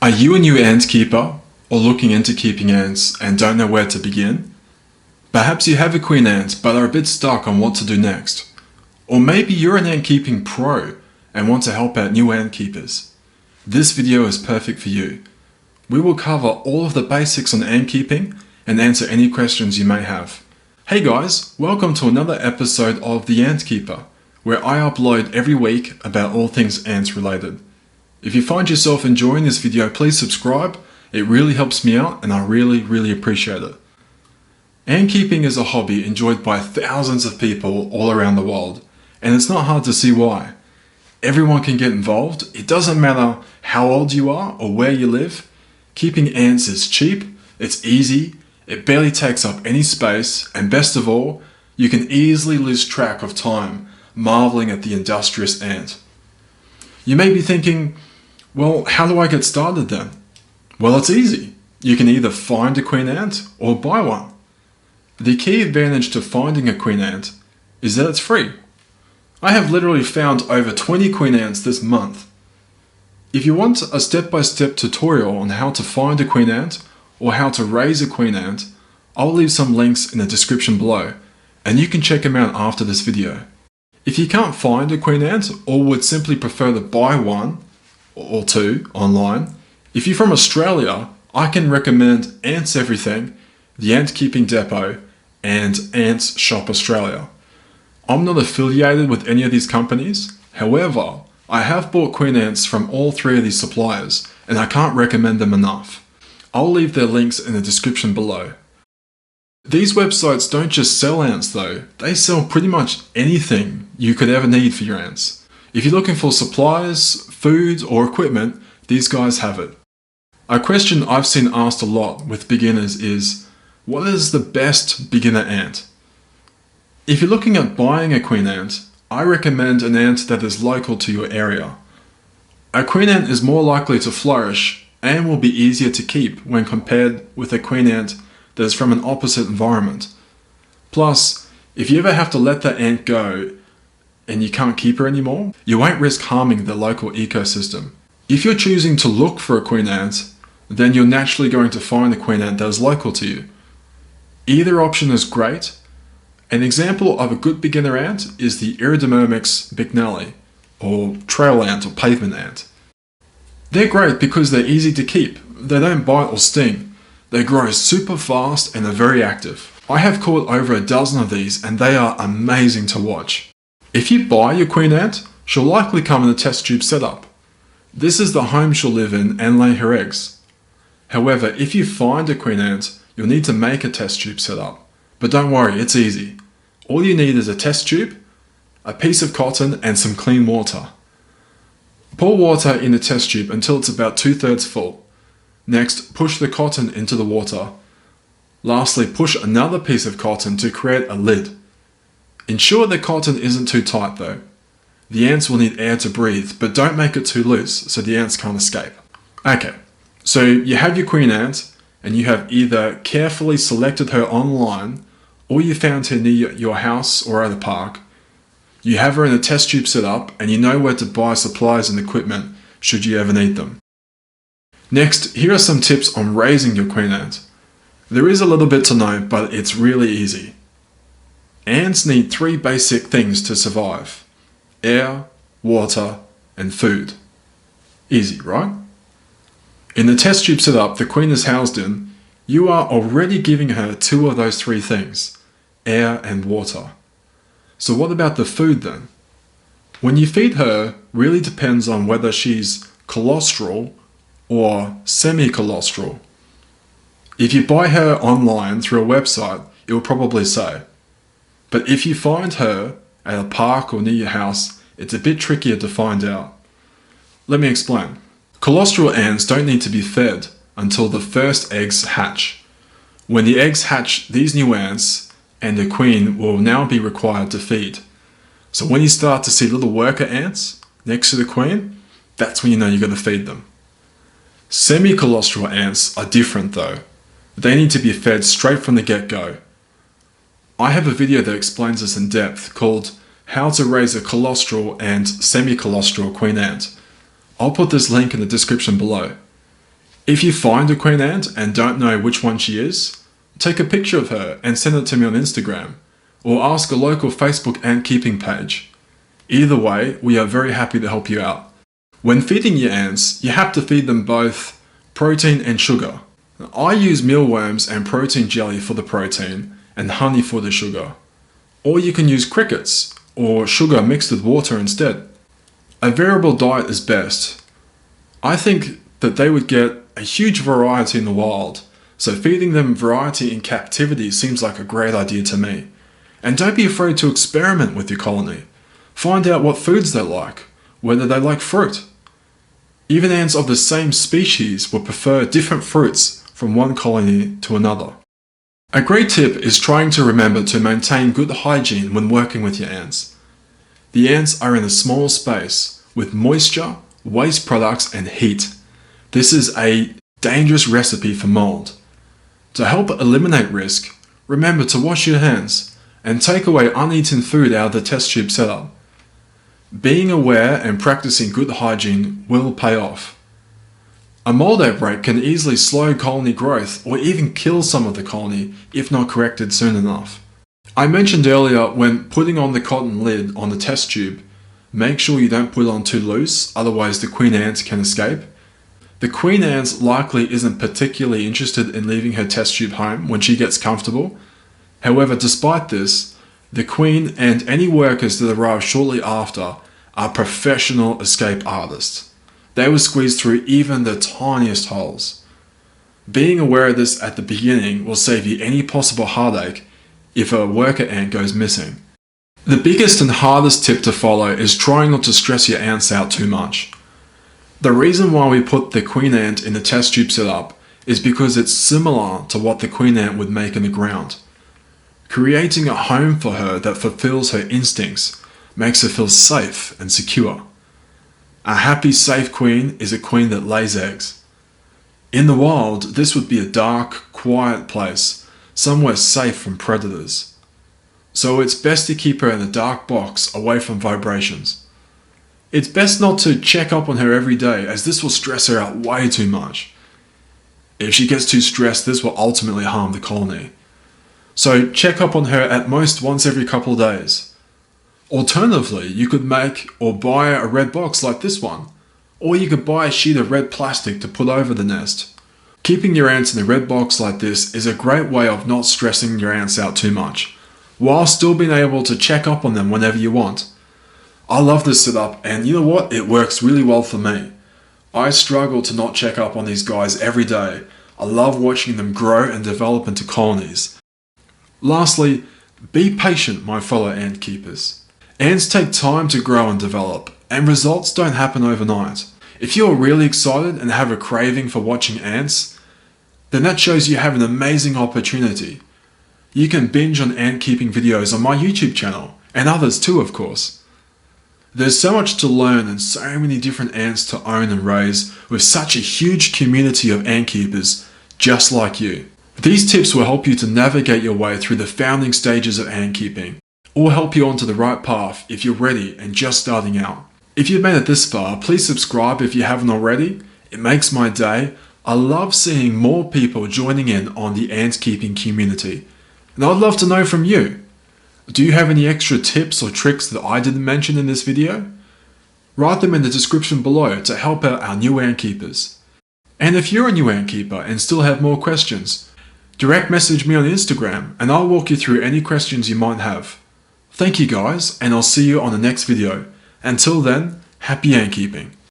Are you a new ant keeper or looking into keeping ants and don't know where to begin? Perhaps you have a queen ant but are a bit stuck on what to do next. Or maybe you're an ant keeping pro and want to help out new ant keepers. This video is perfect for you. We will cover all of the basics on ant keeping and answer any questions you may have. Hey guys, welcome to another episode of The Ant Keeper, where I upload every week about all things ants related. If you find yourself enjoying this video, please subscribe. It really helps me out and I really appreciate it. Ant keeping is a hobby enjoyed by thousands of people all around the world, and it's not hard to see why. Everyone can get involved. It doesn't matter how old you are or where you live. Keeping ants is cheap, it's easy, it barely takes up any space, and best of all, you can easily lose track of time marveling at the industrious ant. You may be thinking, well, how do I get started then? Well, it's easy. You can either find a queen ant or buy one. The key advantage to finding a queen ant is that it's free. I have literally found over 20 queen ants this month. If you want a step-by-step tutorial on how to find a queen ant or how to raise a queen ant, I'll leave some links in the description below and you can check them out after this video. If you can't find a queen ant or would simply prefer to buy one or two online, if you're from Australia, I can recommend Ants Everything, the Ant Keeping Depot, and Ants Shop Australia. I'm not affiliated with any of these companies, however, I have bought queen ants from all three of these suppliers and I can't recommend them enough. I'll leave their links in the description below. These websites don't just sell ants though, they sell pretty much anything you could ever need for your ants. If you're looking for supplies, food or equipment, these guys have it. A question I've seen asked a lot with beginners is, what is the best beginner ant? If you're looking at buying a queen ant, I recommend an ant that is local to your area. A queen ant is more likely to flourish and will be easier to keep when compared with a queen ant that is from an opposite environment. Plus, if you ever have to let that ant go and you can't keep her anymore, you won't risk harming the local ecosystem. If you're choosing to look for a queen ant, then you're naturally going to find a queen ant that is local to you. Either option is great. An example of a good beginner ant is the Iridomyrmex bignelli, or trail ant or pavement ant. They're great because they're easy to keep, they don't bite or sting, they grow super fast and are very active. I have caught over a dozen of these and they are amazing to watch. If you buy your queen ant, she'll likely come in a test tube setup. This is the home she'll live in and lay her eggs. However, if you find a queen ant, you'll need to make a test tube setup. But don't worry, it's easy. All you need is a test tube, a piece of cotton and some clean water. Pour water in the test tube until it's about 2/3 full. Next, push the cotton into the water. Lastly, push another piece of cotton to create a lid. Ensure the cotton isn't too tight though. The ants will need air to breathe, but don't make it too loose so the ants can't escape. Okay, so you have your queen ant and you have either carefully selected her online or you found her near your house or at a park. You have her in a test tube set up and you know where to buy supplies and equipment should you ever need them. Next, here are some tips on raising your queen ant. There is a little bit to know, but it's really easy. Ants need 3 basic things to survive: air, water, and food. Easy, right? In the test tube setup the queen is housed in, you are already giving her 2 of those 3 things, air and water. So what about the food then? When you feed her really depends on whether she's claustral or semi-claustral. If you buy her online through a website, it will probably say. But if you find her at a park or near your house, it's a bit trickier to find out. Let me explain. Claustral ants don't need to be fed until the first eggs hatch. When the eggs hatch, these new ants and the queen will now be required to feed. So when you start to see little worker ants next to the queen, that's when you know you've got to feed them. Semi-claustral ants are different though. They need to be fed straight from the get-go. I have a video that explains this in depth called How to Raise a Claustral and Semi-Claustral Queen Ant. I'll put this link in the description below. If you find a queen ant and don't know which one she is, take a picture of her and send it to me on Instagram, or ask a local Facebook ant keeping page. Either way, we are very happy to help you out. When feeding your ants, you have to feed them both protein and sugar. I use mealworms and protein jelly for the protein and honey for the sugar. Or you can use crickets or sugar mixed with water instead. A variable diet is best. I think that they would get a huge variety in the wild, so feeding them variety in captivity seems like a great idea to me. And don't be afraid to experiment with your colony. Find out what foods they like, whether they like fruit. Even ants of the same species will prefer different fruits from one colony to another. A great tip is trying to remember to maintain good hygiene when working with your ants. The ants are in a small space with moisture, waste products and heat. This is a dangerous recipe for mold. To help eliminate risk, remember to wash your hands and take away uneaten food out of the test tube setup. Being aware and practicing good hygiene will pay off. A mold outbreak can easily slow colony growth or even kill some of the colony if not corrected soon enough. I mentioned earlier when putting on the cotton lid on the test tube, make sure you don't put it on too loose, otherwise the queen ant can escape. The queen ant likely isn't particularly interested in leaving her test tube home when she gets comfortable. However, despite this, the queen and any workers that arrive shortly after are professional escape artists. They will squeeze through even the tiniest holes. Being aware of this at the beginning will save you any possible heartache if a worker ant goes missing. The biggest and hardest tip to follow is trying not to stress your ants out too much. The reason why we put the queen ant in the test tube setup is because it's similar to what the queen ant would make in the ground. Creating a home for her that fulfills her instincts makes her feel safe and secure. A happy, safe queen is a queen that lays eggs. In the wild, this would be a dark, quiet place, somewhere safe from predators. So it's best to keep her in a dark box away from vibrations. It's best not to check up on her every day, as this will stress her out way too much. If she gets too stressed, this will ultimately harm the colony. So check up on her at most once every couple of days. Alternatively, you could make or buy a red box like this one, or you could buy a sheet of red plastic to put over the nest. Keeping your ants in a red box like this is a great way of not stressing your ants out too much, while still being able to check up on them whenever you want. I love this setup, and you know what? It works really well for me. I struggle to not check up on these guys every day. I love watching them grow and develop into colonies. Lastly, be patient, my fellow ant keepers. Ants take time to grow and develop, and results don't happen overnight. If you're really excited and have a craving for watching ants, then that shows you have an amazing opportunity. You can binge on ant keeping videos on my YouTube channel, and others too, of course. There's so much to learn and so many different ants to own and raise with such a huge community of ant keepers just like you. These tips will help you to navigate your way through the founding stages of ant keeping, or help you onto the right path if you're ready and just starting out. If you've made it this far, please subscribe if you haven't already. It makes my day. I love seeing more people joining in on the ant keeping community. And I'd love to know from you. Do you have any extra tips or tricks that I didn't mention in this video? Write them in the description below to help out our new ant keepers. And if you're a new ant keeper and still have more questions, direct message me on Instagram and I'll walk you through any questions you might have. Thank you guys, and I'll see you on the next video. Until then, happy ant keeping.